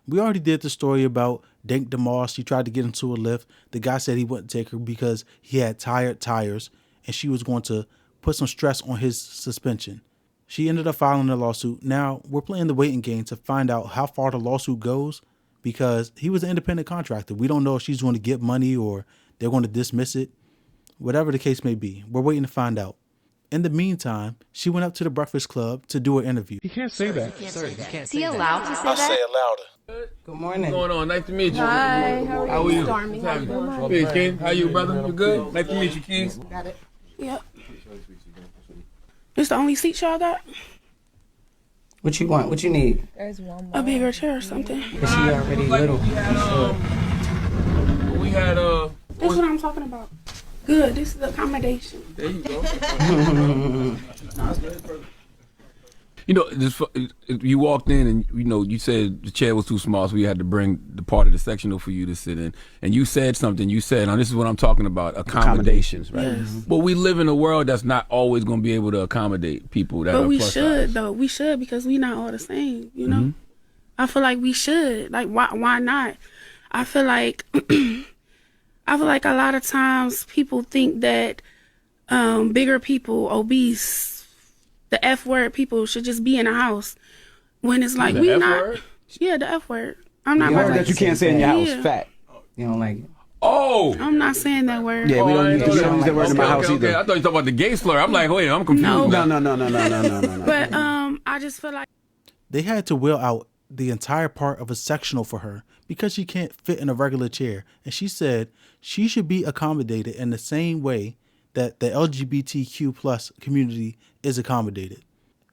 We already did the story about Dank Demoss. She tried to get into a Lyft. The guy said he wouldn't take her because he had tired tires and she was going to put some stress on his suspension. She ended up filing a lawsuit. Now we're playing the waiting game to find out how far the lawsuit goes because he was an independent contractor. We don't know if she's going to get money or they're going to dismiss it. Whatever the case may be, we're waiting to find out. In the meantime, she went up to the Breakfast Club to do an interview. You can't say that. Is he allowed to say I'll that? say it louder. Good morning. What's going on? Nice to meet you. Hi, How are you? Stormy. What's happening? Hey, King. How you, brother? You good? Nice to meet you, King. Got it. Yep. It's the only seat y'all got? What you want? What you need? There's one A bigger chair or something? Is she already little? We had That's what I'm talking about. Good. This is accommodation. There you go. You know, you walked in and, you know, you said the chair was too small, so we had to bring the part of the sectional for you to sit in. And you said something. You said, now this is what I'm talking about, accommodations, right? Yes. But we live in a world that's not always going to be able to accommodate people that are But we plus should, size. though. We should because we not all the same, you know? I feel like we should. Like, why not? I feel like a lot of times people think that bigger people, obese, the F word people should just be in a house when it's like The we F not. word? Yeah, the F word. I'm not. You about heard to- that you can't say in your house. Yeah. Fat. You don't like it. Oh! I'm not saying that word. Yeah, we I don't didn't use know that word in my house okay. either. I thought you were talking about the gay slur. I'm like, wait, I'm confused. No. No. But I just feel like They had to wheel out the entire part of a sectional for her because she can't fit in a regular chair. And she said she should be accommodated in the same way that the LGBTQ plus community is accommodated.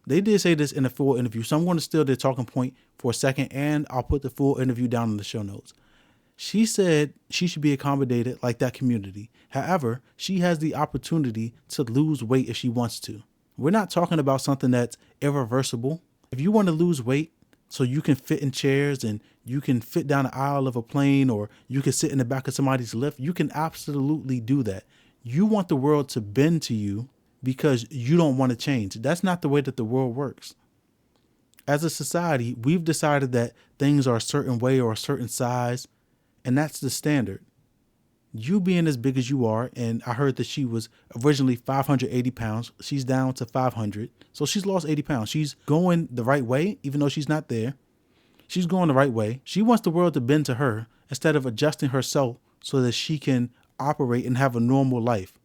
They did say this in a full interview, so I'm going to steal their talking point for a second, and I'll put the full interview down in the show notes. She said she should be accommodated like that community. However, she has the opportunity to lose weight if she wants to. We're not talking about something that's irreversible. If you want to lose weight so you can fit in chairs and you can fit down the aisle of a plane or you can sit in the back of somebody's Lyft, you can absolutely do that. You want the world to bend to you because you don't want to change. That's not the way that the world works. As a society, we've decided that things are a certain way or a certain size, and that's the standard. You being as big as you are, and I heard that she was originally 580 pounds. She's down to 500. So she's lost 80 pounds. She's going the right way, even though she's not there. She's going the right way. She wants the world to bend to her instead of adjusting herself so that she can operate and have a normal life,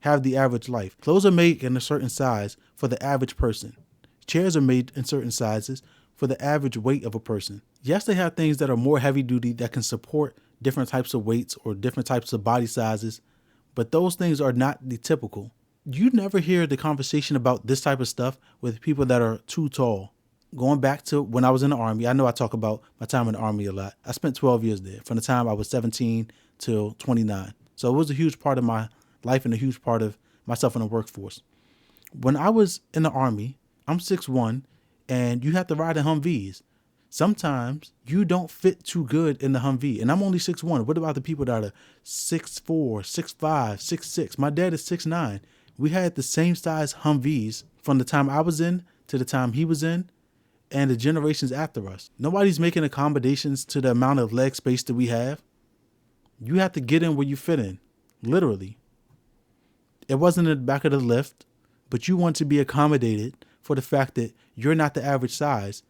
have the average life. Clothes are made in a certain size for the average person. Chairs are made in certain sizes for the average weight of a person. Yes, they have things that are more heavy duty that can support different types of weights or different types of body sizes, but those things are not the typical. You never hear the conversation about this type of stuff with people that are too tall. Going back to when I was in the Army, I know I talk about my time in the Army a lot. I spent 12 years there, from the time I was 17 till 29. So it was a huge part of my life and a huge part of myself in the workforce. When I was in the Army, I'm 6'1", and you have to ride in Humvees. Sometimes you don't fit too good in the Humvee, and I'm only 6'1". What about the people that are 6'4", 6'5", 6'6"? My dad is 6'9". We had the same size Humvees from the time I was in to the time he was in, and the generations after us. Nobody's making accommodations to the amount of leg space that we have. You have to get in where you fit in, literally. It wasn't in the back of the lift, but you want to be accommodated for the fact that you're not the average size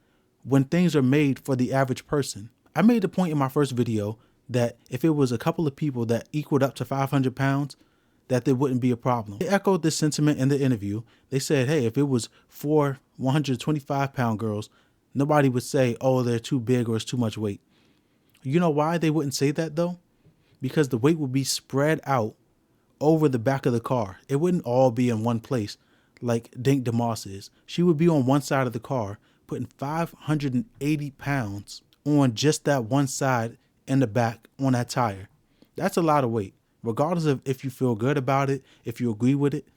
when things are made for the average person. I made the point in my first video that if it was a couple of people that equaled up to 500 pounds, that there wouldn't be a problem. They echoed this sentiment in the interview. They said, hey, if it was 4 125-pound girls, nobody would say, oh, they're too big or it's too much weight. You know why they wouldn't say that, though? Because the weight would be spread out over the back of the car. It wouldn't all be in one place like Dank Demoss is. She would be on one side of the car, putting 580 pounds on just that one side in the back on that tire. That's a lot of weight. Regardless of if you feel good about it, if you agree with it,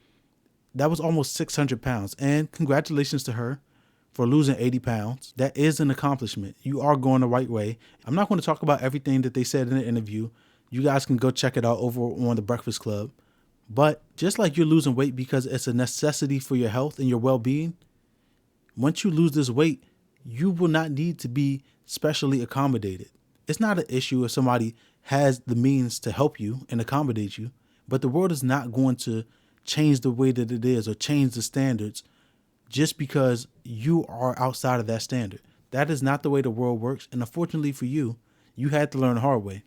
that was almost 600 pounds. And congratulations to her for losing 80 pounds. That is an accomplishment. You are going the right way. I'm not going to talk about everything that they said in the interview. You guys can go check it out over on the Breakfast Club. But just like you're losing weight because it's a necessity for your health and your well-being, once you lose this weight, you will not need to be specially accommodated. It's not an issue if somebody has the means to help you and accommodate you, but the world is not going to change the way that it is or change the standards just because you are outside of that standard. That is not the way the world works. And unfortunately for you, you had to learn the hard way.